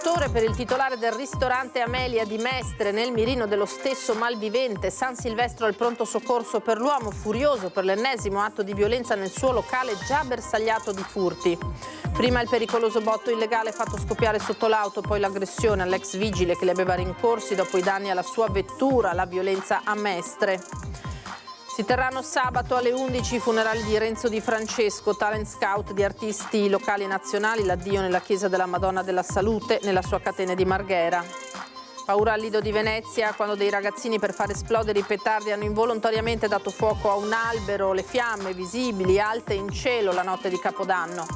ristoratore per il titolare del ristorante Amelia di Mestre, nel mirino dello stesso malvivente. San Silvestro al pronto soccorso per l'uomo furioso per l'ennesimo atto di violenza nel suo locale già bersagliato di furti. Prima il pericoloso botto illegale fatto scoppiare sotto l'auto, poi l'aggressione all'ex vigile che li aveva rincorsi dopo i danni alla sua vettura, la violenza a Mestre. Si terranno sabato alle 11 i funerali di Renzo Di Francesco, talent scout di artisti locali e nazionali, l'addio nella chiesa della Madonna della Salute nella sua catena di Marghera. Paura al Lido di Venezia quando dei ragazzini per far esplodere i petardi hanno involontariamente dato fuoco a un albero, le fiamme visibili alte in cielo la notte di Capodanno.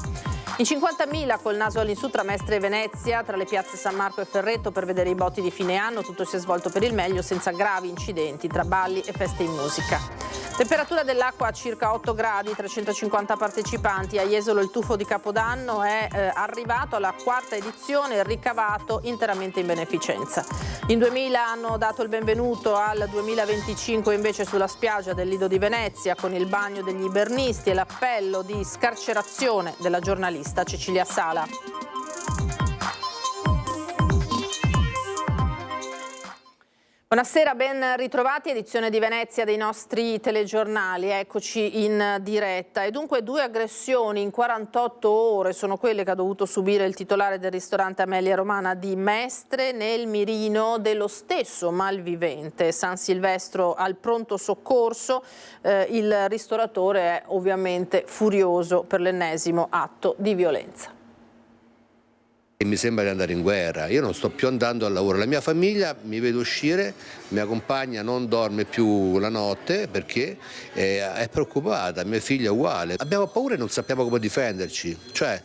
In 50.000 col naso all'insù tra Mestre e Venezia, tra le piazze San Marco e Ferretto per vedere i botti di fine anno, tutto si è svolto per il meglio senza gravi incidenti tra balli e feste in musica. Temperatura dell'acqua a circa 8 gradi, 350 partecipanti. A Jesolo il tuffo di Capodanno è arrivato alla quarta edizione, ricavato interamente in beneficenza. In 2000 hanno dato il benvenuto al 2025 invece sulla spiaggia del Lido di Venezia con il bagno degli ibernisti e l'appello di scarcerazione della giornalista Cecilia Sala. Buonasera, ben ritrovati, edizione di Venezia dei nostri telegiornali, eccoci in diretta. E dunque 2 aggressioni in 48 ore sono quelle che ha dovuto subire il titolare del ristorante Amelia Romana di Mestre nel mirino dello stesso malvivente. San Silvestro al pronto soccorso, il ristoratore è ovviamente furioso per l'ennesimo atto di violenza. E mi sembra di andare in guerra, io non sto più andando al lavoro, la mia famiglia mi vede uscire, mia compagna non dorme più la notte perché è preoccupata, mia figlia è uguale. Abbiamo paura e non sappiamo come difenderci, cioè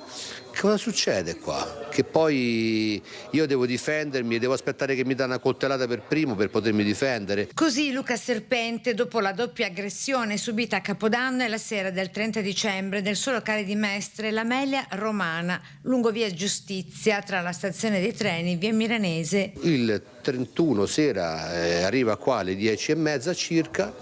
cosa succede qua? Che poi io devo difendermi e devo aspettare che mi dà una coltellata per primo per potermi difendere. Così Luca Serpente dopo la doppia aggressione subita a Capodanno e la sera del 30 dicembre nel suo locale di Mestre, l'Amelia Romana, lungo via Giustizia tra la stazione dei treni via Milanese. Il 31 sera arriva qua alle 10:30 circa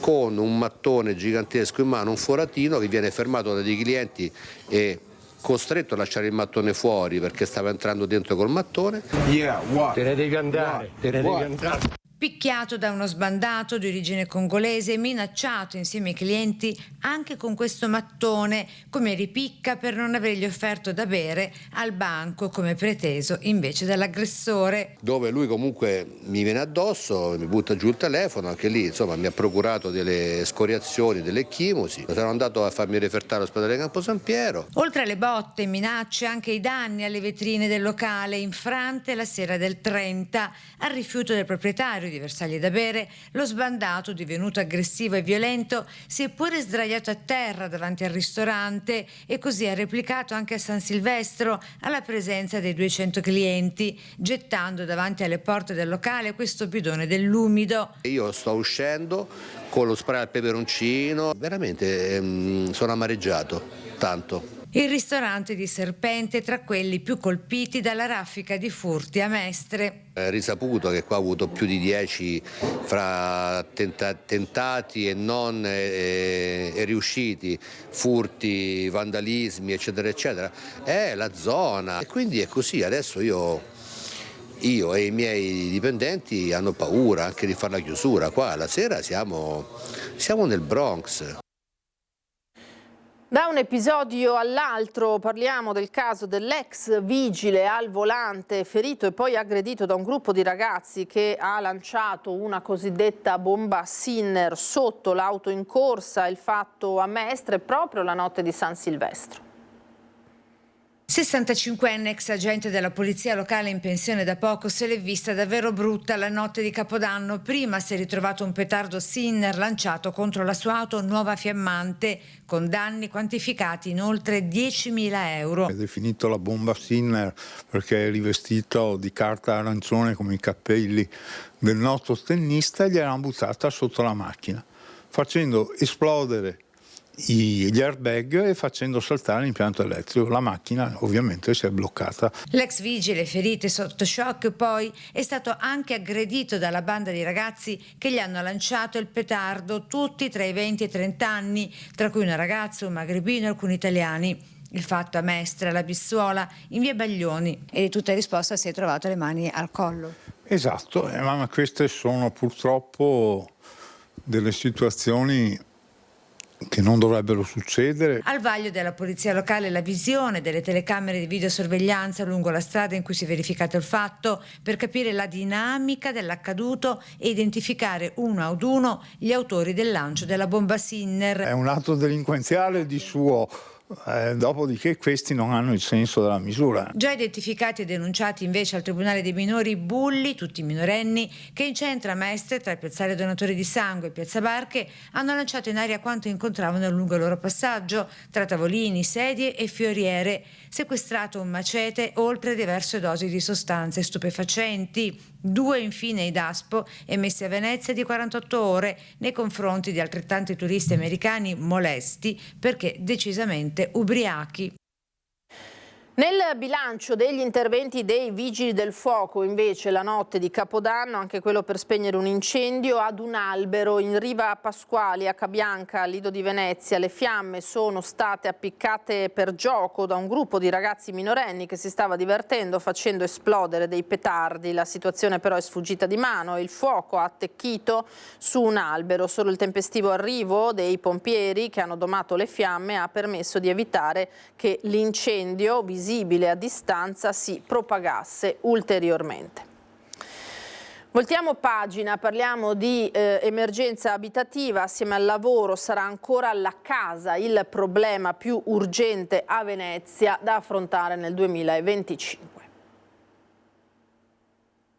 con un mattone gigantesco in mano, un foratino che viene fermato da dei clienti e costretto a lasciare il mattone fuori perché stava entrando dentro col mattone. Te ne devi andare, te ne devi andare. Picchiato da uno sbandato di origine congolese, minacciato insieme ai clienti anche con questo mattone come ripicca per non avergli offerto da bere al banco come preteso invece dall'aggressore. Dove lui comunque mi viene addosso, mi butta giù il telefono, anche lì insomma mi ha procurato delle scoriazioni, delle ecchimosi. Sono andato a farmi refertare all'ospedale Campo San Piero. Oltre alle botte, minacce, anche i danni alle vetrine del locale infrante la sera del 30, al rifiuto del proprietario di versargli da bere, lo sbandato, divenuto aggressivo e violento, si è pure sdraiato a terra davanti al ristorante e così ha replicato anche a San Silvestro alla presenza dei 200 clienti, gettando davanti alle porte del locale questo bidone dell'umido. Io sto uscendo con lo spray al peperoncino, veramente sono amareggiato, tanto. Il ristorante di Serpente tra quelli più colpiti dalla raffica di furti a Mestre. Risaputo che qua ha avuto più di 10 fra tentati e non e riusciti, furti, vandalismi eccetera eccetera, è la zona e quindi è così. Adesso io e i miei dipendenti hanno paura anche di fare la chiusura. Qua la sera siamo nel Bronx. Da un episodio all'altro parliamo del caso dell'ex vigile al volante ferito e poi aggredito da un gruppo di ragazzi che ha lanciato una cosiddetta bomba Sinner sotto l'auto in corsa, il fatto a Mestre proprio la notte di San Silvestro. 65enne ex agente della polizia locale in pensione da poco se l'è vista davvero brutta la notte di Capodanno. Prima si è ritrovato un petardo Sinner lanciato contro la sua auto nuova fiammante con danni quantificati in oltre 10.000 euro. È definito la bomba Sinner perché è rivestito di carta arancione come i capelli del noto tennista e gliel'hanno buttata sotto la macchina facendo esplodere gli airbag e facendo saltare l'impianto elettrico. La macchina ovviamente si è bloccata. L'ex vigile ferito e sotto shock poi è stato anche aggredito dalla banda di ragazzi che gli hanno lanciato il petardo, tutti tra i 20 e i 30 anni, tra cui una ragazza, un magrebino e alcuni italiani. Il fatto a Mestre, alla Bissuola, in via Baglioni. E di tutta risposta si è trovato le mani al collo. Esatto, ma queste sono purtroppo delle situazioni che non dovrebbero succedere. Al vaglio della polizia locale la visione delle telecamere di videosorveglianza lungo la strada in cui si è verificato il fatto per capire la dinamica dell'accaduto e identificare uno ad uno gli autori del lancio della bomba Sinner. È un atto delinquenziale di suo. Dopodiché questi non hanno il senso della misura. Già identificati e denunciati invece al Tribunale dei minori bulli, tutti minorenni, che in centro a Mestre, tra il piazzale Donatori di Sangue e Piazza Barche, hanno lanciato in aria quanto incontravano lungo il loro passaggio, tra tavolini, sedie e fioriere, sequestrato un macete oltre diverse dosi di sostanze stupefacenti. 2 infine i DASPO emessi a Venezia di 48 ore nei confronti di altrettanti turisti americani molesti perché decisamente ubriachi. Nel bilancio degli interventi dei Vigili del Fuoco, invece, la notte di Capodanno, anche quello per spegnere un incendio ad un albero in Riva Pasquali, a Cabianca, Lido di Venezia. Le fiamme sono state appiccate per gioco da un gruppo di ragazzi minorenni che si stava divertendo facendo esplodere dei petardi. La situazione però è sfuggita di mano e il fuoco ha attecchito su un albero. Solo il tempestivo arrivo dei pompieri che hanno domato le fiamme ha permesso di evitare che l'incendio visibile a distanza si propagasse ulteriormente. Voltiamo pagina, parliamo di emergenza abitativa. Assieme al lavoro sarà ancora la casa il problema più urgente a Venezia da affrontare nel 2025.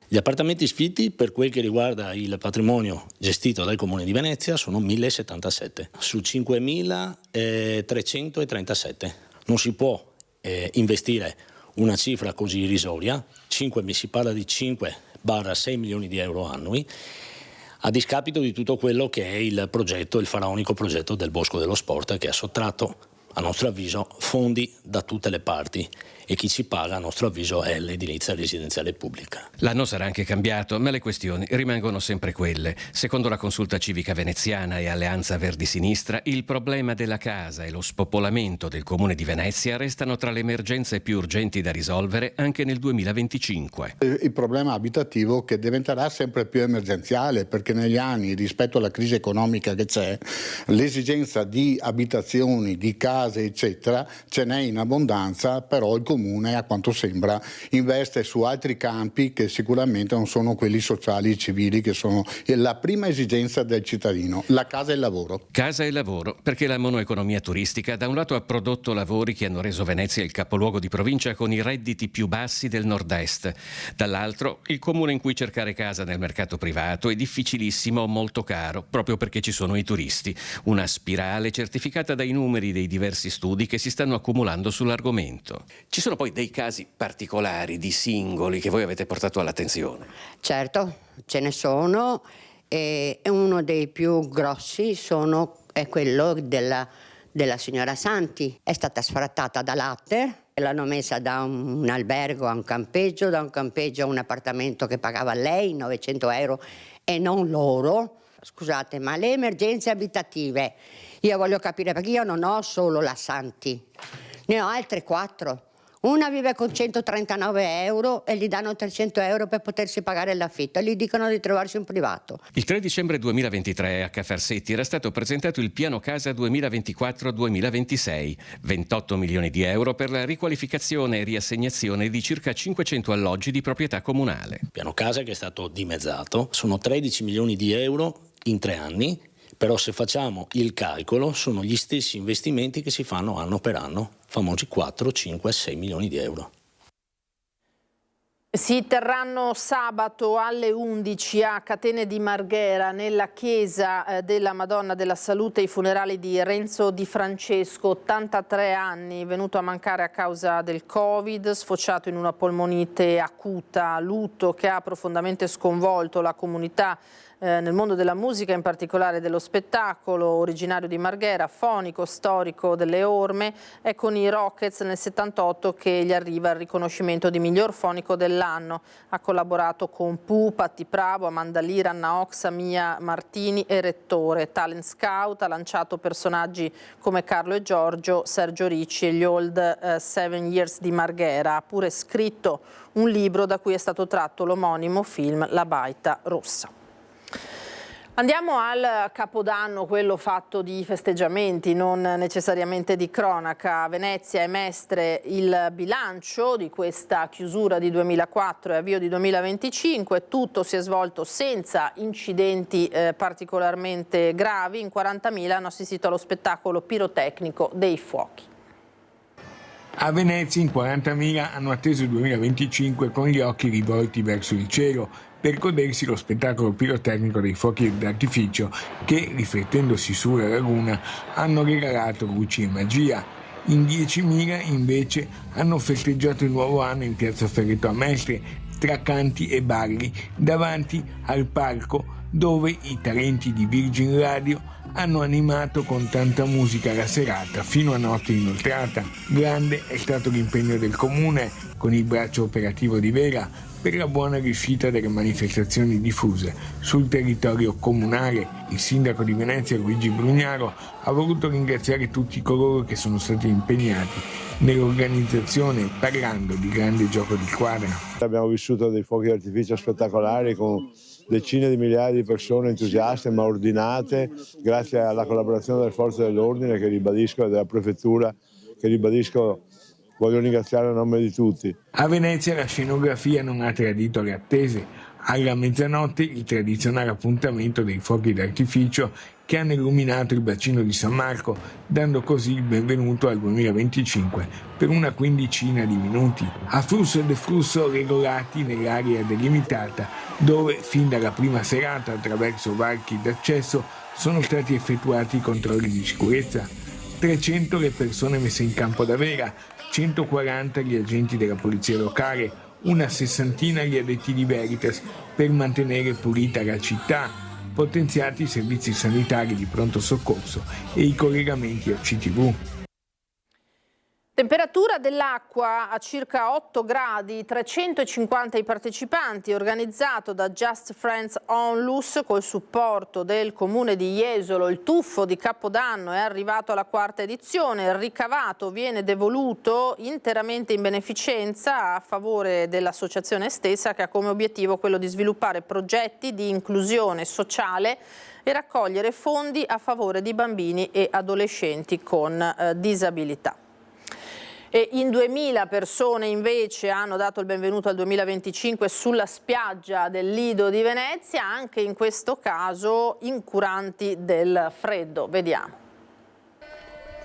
Gli appartamenti sfitti, per quel che riguarda il patrimonio gestito dal Comune di Venezia, sono 1077 su 5337. Non si può investire una cifra così irrisoria, si parla di 5-6 milioni di euro annui, a discapito di tutto quello che è il progetto, il faraonico progetto del Bosco dello Sport, che ha sottratto, a nostro avviso, fondi da tutte le parti, e chi ci paga, a nostro avviso, è l'edilizia residenziale pubblica. L'anno sarà anche cambiato, ma le questioni rimangono sempre quelle. Secondo la Consulta Civica Veneziana e Alleanza Verdi-Sinistra, il problema della casa e lo spopolamento del Comune di Venezia restano tra le emergenze più urgenti da risolvere anche nel 2025. Il problema abitativo che diventerà sempre più emergenziale, perché negli anni, rispetto alla crisi economica che c'è, l'esigenza di abitazioni, di case, eccetera, ce n'è in abbondanza, però il Comune, a quanto sembra, investe su altri campi che sicuramente non sono quelli sociali e civili, che sono la prima esigenza del cittadino, la casa e il lavoro. Casa e lavoro, perché la monoeconomia turistica da un lato ha prodotto lavori che hanno reso Venezia il capoluogo di provincia con i redditi più bassi del nord-est. Dall'altro, il comune in cui cercare casa nel mercato privato è difficilissimo o molto caro, proprio perché ci sono i turisti. Una spirale certificata dai numeri dei diversi studi che si stanno accumulando sull'argomento. Ci sono poi dei casi particolari di singoli che voi avete portato all'attenzione? Certo, ce ne sono, e uno dei più grossi è quello della signora Santi. È stata sfrattata da latte, l'hanno messa da un albergo a un campeggio, da un campeggio a un appartamento che pagava lei 900 euro e non loro. Scusate, ma le emergenze abitative, io voglio capire, perché io non ho solo la Santi, ne ho altre 4. Una vive con 139 euro e gli danno 300 euro per potersi pagare l'affitto e gli dicono di trovarsi un privato. Il 3 dicembre 2023 a Ca' Farsetti era stato presentato il piano casa 2024-2026, 28 milioni di euro per la riqualificazione e riassegnazione di circa 500 alloggi di proprietà comunale. Piano casa che è stato dimezzato, sono 13 milioni di euro in 3 anni, però se facciamo il calcolo sono gli stessi investimenti che si fanno anno per anno, famosi 4, 5, 6 milioni di euro. Si terranno sabato alle 11 a Catene di Marghera, nella chiesa della Madonna della Salute, i funerali di Renzo Di Francesco, 83 anni, venuto a mancare a causa del Covid, sfociato in una polmonite acuta, lutto che ha profondamente sconvolto la comunità nel mondo della musica, in particolare dello spettacolo. Originario di Marghera, fonico, storico delle orme, è con i Rockets nel 78 che gli arriva il riconoscimento di miglior fonico dell'anno. dell'anno. Ha collaborato con Pooh, Patti Bravo, Amanda Lira, Anna Oxa, Mia Martini e Rettore. Talent Scout, ha lanciato personaggi come Carlo e Giorgio, Sergio Ricci e gli Old 7 Years di Marghera. Ha pure scritto un libro da cui è stato tratto l'omonimo film La Baita Rossa. Andiamo al Capodanno, quello fatto di festeggiamenti, non necessariamente di cronaca. A Venezia e Mestre il bilancio di questa chiusura di 2004 e avvio di 2025. Tutto si è svolto senza incidenti particolarmente gravi. In 40.000 hanno assistito allo spettacolo pirotecnico dei fuochi. A Venezia in 40.000 hanno atteso il 2025 con gli occhi rivolti verso il cielo per godersi lo spettacolo pirotecnico dei fuochi d'artificio che, riflettendosi sulla laguna, hanno regalato luci e magia. In 10.000 invece hanno festeggiato il nuovo anno in Piazza Ferreto a Mestre, tra canti e balli, davanti al palco dove i talenti di Virgin Radio hanno animato con tanta musica la serata fino a notte inoltrata. Grande è stato l'impegno del comune con il braccio operativo di Vera per la buona riuscita delle manifestazioni diffuse sul territorio comunale. Il sindaco di Venezia, Luigi Brugnaro, ha voluto ringraziare tutti coloro che sono stati impegnati nell'organizzazione, parlando di grande gioco di squadra. Abbiamo vissuto dei fuochi d'artificio spettacolari con decine di migliaia di persone entusiaste ma ordinate, grazie alla collaborazione delle forze dell'ordine che ribadisco e della prefettura che ribadisco. Voglio ringraziare a nome di tutti. A Venezia la scenografia non ha tradito le attese. Alla mezzanotte il tradizionale appuntamento dei fuochi d'artificio che hanno illuminato il bacino di San Marco, dando così il benvenuto al 2025 per una quindicina di minuti, a flusso e deflusso regolati nell'area delimitata, dove fin dalla prima serata attraverso varchi d'accesso sono stati effettuati i controlli di sicurezza. 300 le persone messe in campo da Vera, 140 gli agenti della polizia locale, una sessantina gli addetti di Veritas per mantenere pulita la città, potenziati i servizi sanitari di pronto soccorso e i collegamenti al CTV. Temperatura dell'acqua a circa 8 gradi, 350 i partecipanti, organizzato da Just Friends Onlus col supporto del comune di Jesolo. Il tuffo di Capodanno è arrivato alla 4ª edizione, il ricavato viene devoluto interamente in beneficenza a favore dell'associazione stessa, che ha come obiettivo quello di sviluppare progetti di inclusione sociale e raccogliere fondi a favore di bambini e adolescenti con disabilità. E in 2.000 persone invece hanno dato il benvenuto al 2025 sulla spiaggia del Lido di Venezia, anche in questo caso incuranti del freddo. Vediamo.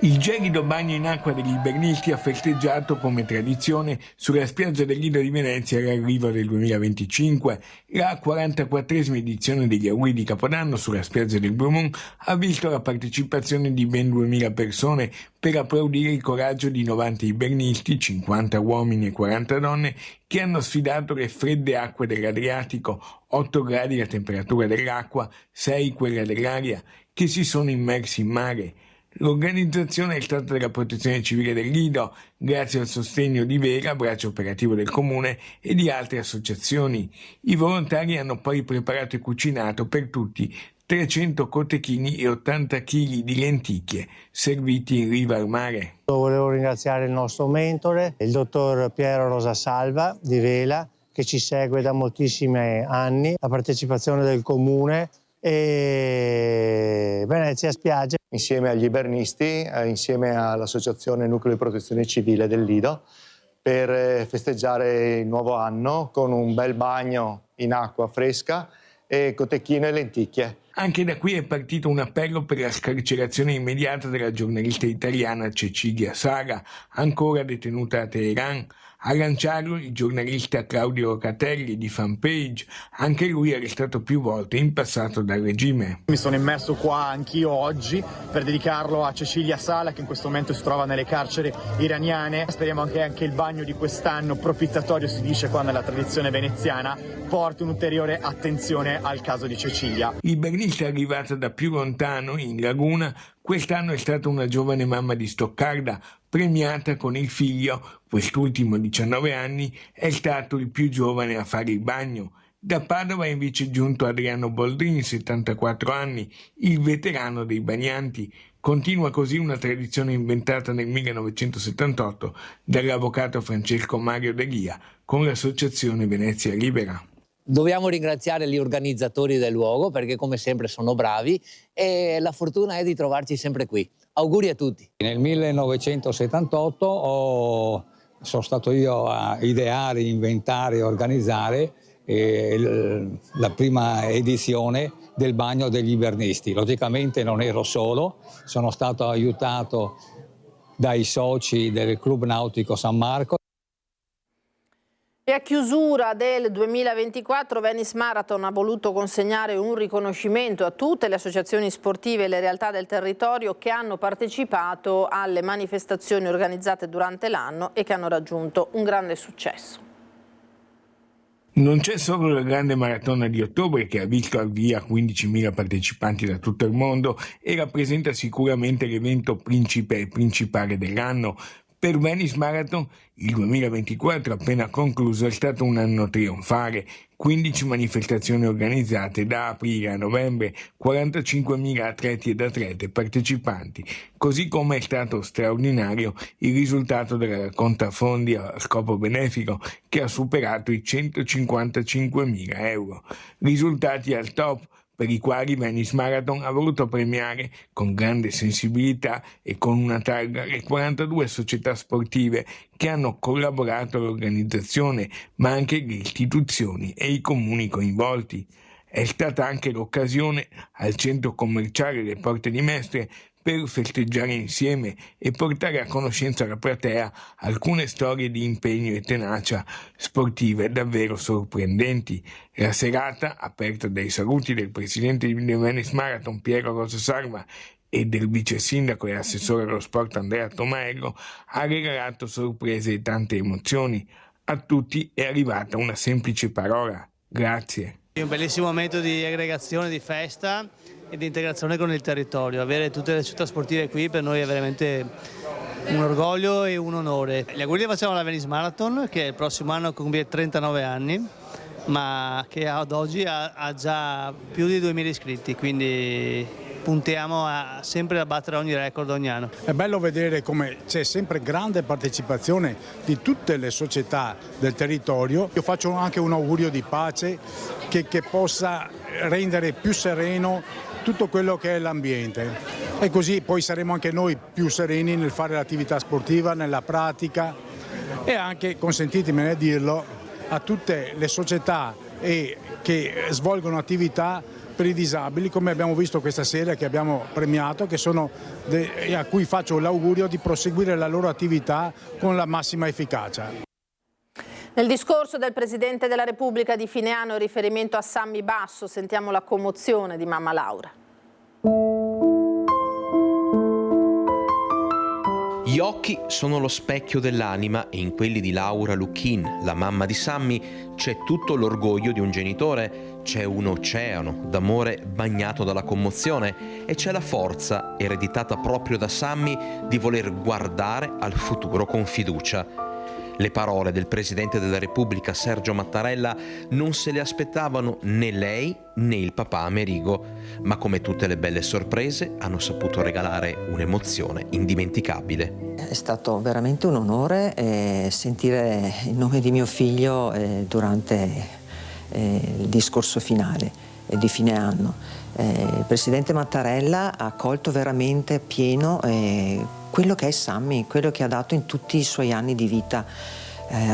Il gelido bagno in acqua degli Ibernisti ha festeggiato come tradizione sulla spiaggia del Lido di Venezia l'arrivo del 2025. La 44esima edizione degli auguri di Capodanno sulla spiaggia del Blue Moon ha visto la partecipazione di ben 2.000 persone per applaudire il coraggio di 90 ibernisti, 50 uomini e 40 donne, che hanno sfidato le fredde acque dell'Adriatico, 8 gradi la temperatura dell'acqua, 6 quella dell'aria, che si sono immersi in mare. L'organizzazione è stata della Protezione Civile del Lido, grazie al sostegno di Vera, braccio operativo del comune, e di altre associazioni. I volontari hanno poi preparato e cucinato per tutti 300 cotechini e 80 kg di lenticchie, serviti in riva al mare. Volevo ringraziare il nostro mentore, il dottor Piero Rosasalva di Vela, che ci segue da moltissimi anni, la partecipazione del comune e Venezia Spiagge. Insieme agli ibernisti, insieme all'Associazione Nucleo di Protezione Civile del Lido, per festeggiare il nuovo anno con un bel bagno in acqua fresca e cotechino e lenticchie. Anche da qui è partito un appello per la scarcerazione immediata della giornalista italiana Cecilia Sala, ancora detenuta a Teheran. A lanciarlo il giornalista Claudio Locatelli di Fanpage, anche lui arrestato più volte in passato dal regime. Mi sono immerso qua anch'io oggi per dedicarlo a Cecilia Sala, che in questo momento si trova nelle carceri iraniane. Speriamo che anche il bagno di quest'anno, propiziatorio si dice qua nella tradizione veneziana, porti un'ulteriore attenzione al caso di Cecilia. L'iberlista arrivata da più lontano, in laguna, quest'anno è stata una giovane mamma di Stoccarda, premiata con il figlio, quest'ultimo 19 anni, è stato il più giovane a fare il bagno. Da Padova è invece giunto Adriano Boldrin, 74 anni, il veterano dei bagnanti. Continua così una tradizione inventata nel 1978 dall'avvocato Francesco Mario Delia con l'associazione Venezia Libera. Dobbiamo ringraziare gli organizzatori del luogo perché come sempre sono bravi e la fortuna è di trovarci sempre qui. Auguri a tutti. Nel 1978 sono stato io a ideare, inventare e organizzare la prima edizione del bagno degli invernisti. Logicamente non ero solo, sono stato aiutato dai soci del Club Nautico San Marco. E a chiusura del 2024 Venice Marathon ha voluto consegnare un riconoscimento a tutte le associazioni sportive e le realtà del territorio che hanno partecipato alle manifestazioni organizzate durante l'anno e che hanno raggiunto un grande successo. Non c'è solo la grande maratona di ottobre che ha visto al via 15.000 partecipanti da tutto il mondo e rappresenta sicuramente l'evento principe e principale dell'anno. Per Venice Marathon il 2024 appena concluso è stato un anno trionfale, 15 manifestazioni organizzate da aprile a novembre, 45.000 atleti ed atlete partecipanti, così come è stato straordinario il risultato della raccolta fondi a scopo benefico che ha superato i 155.000 euro. Risultati al top per i quali Venice Marathon ha voluto premiare con grande sensibilità e con una targa le 42 società sportive che hanno collaborato all'organizzazione, ma anche le istituzioni e i comuni coinvolti. È stata anche l'occasione al centro commerciale Le Porte di Mestre per festeggiare insieme e portare a conoscenza alla platea alcune storie di impegno e tenacia sportive davvero sorprendenti. La serata, aperta dai saluti del presidente di Venice Marathon Piero Rosa Sarva e del vice sindaco e assessore allo sport Andrea Tomaello, ha regalato sorprese e tante emozioni. A tutti è arrivata una semplice parola: grazie. È un bellissimo momento di aggregazione, di festa e di integrazione con il territorio. Avere tutte le città sportive qui per noi è veramente un orgoglio e un onore. Gli auguri li facciamo alla Venice Marathon, che il prossimo anno compie 39 anni, ma che ad oggi ha già più di 2.000 iscritti, quindi puntiamo sempre a battere ogni record ogni anno. È bello vedere come c'è sempre grande partecipazione di tutte le società del territorio. Io faccio anche un augurio di pace che possa rendere più sereno tutto quello che è l'ambiente e così poi saremo anche noi più sereni nel fare l'attività sportiva, nella pratica e anche, consentitemene dirlo, a tutte le società che svolgono attività per i disabili, come abbiamo visto questa sera che abbiamo premiato, a cui faccio l'augurio di proseguire la loro attività con la massima efficacia. Nel discorso del Presidente della Repubblica di fine anno in riferimento a Sammy Basso sentiamo la commozione di mamma Laura. Gli occhi sono lo specchio dell'anima e in quelli di Laura Lucchin, la mamma di Sammy, c'è tutto l'orgoglio di un genitore, c'è un oceano d'amore bagnato dalla commozione e c'è la forza, ereditata proprio da Sammy, di voler guardare al futuro con fiducia. Le parole del Presidente della Repubblica Sergio Mattarella non se le aspettavano né lei né il papà Amerigo, ma come tutte le belle sorprese hanno saputo regalare un'emozione indimenticabile. È stato veramente un onore sentire il nome di mio figlio durante il discorso finale di fine anno. Il Presidente Mattarella ha accolto veramente pieno quello che è Sammy, quello che ha dato in tutti i suoi anni di vita.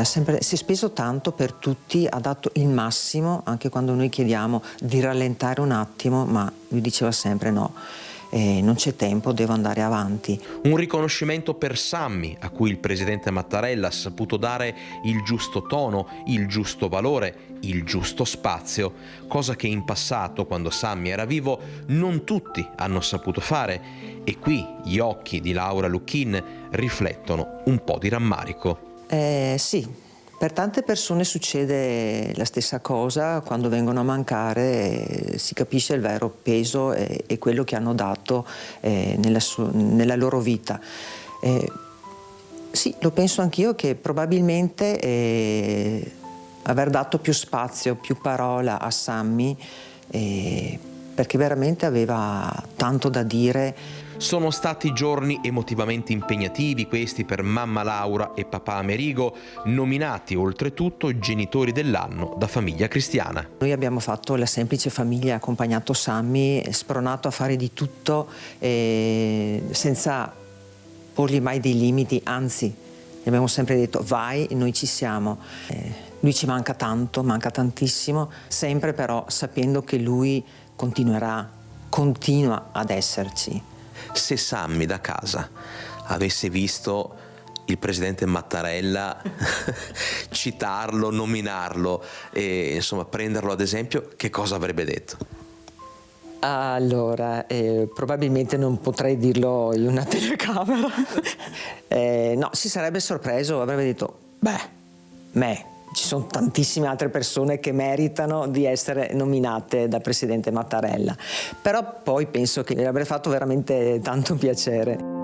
Si è speso tanto per tutti, ha dato il massimo, anche quando noi chiediamo di rallentare un attimo, ma lui diceva sempre no. Non c'è tempo, devo andare avanti. Un riconoscimento per Sammy, a cui il presidente Mattarella ha saputo dare il giusto tono, il giusto valore, il giusto spazio, cosa che in passato, quando Sammy era vivo, non tutti hanno saputo fare. E qui gli occhi di Laura Lucchin riflettono un po' di rammarico. Sì. Per tante persone succede la stessa cosa, quando vengono a mancare si capisce il vero peso e quello che hanno dato nella loro vita. Sì, lo penso anch'io che probabilmente aver dato più spazio, più parola a Sammy, perché veramente aveva tanto da dire. Sono stati giorni emotivamente impegnativi questi per mamma Laura e papà Amerigo, nominati oltretutto genitori dell'anno da Famiglia Cristiana. Noi abbiamo fatto la semplice famiglia, accompagnato Sammy, spronato a fare di tutto senza porgli mai dei limiti, anzi gli abbiamo sempre detto vai, noi ci siamo. Lui ci manca tanto, manca tantissimo, sempre però sapendo che lui continua ad esserci. Se Sammy da casa avesse visto il presidente Mattarella citarlo, nominarlo e insomma prenderlo ad esempio, che cosa avrebbe detto? Allora, probabilmente non potrei dirlo in una telecamera. No, si sarebbe sorpreso, avrebbe detto, ci sono tantissime altre persone che meritano di essere nominate dal presidente Mattarella, però poi penso che gli avrebbe fatto veramente tanto piacere.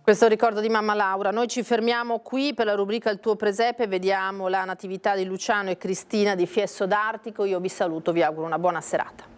Questo ricordo di mamma Laura. Noi ci fermiamo qui per la rubrica Il tuo presepe, vediamo la natività di Luciano e Cristina di Fiesso d'Artico. Io vi saluto, vi auguro una buona serata.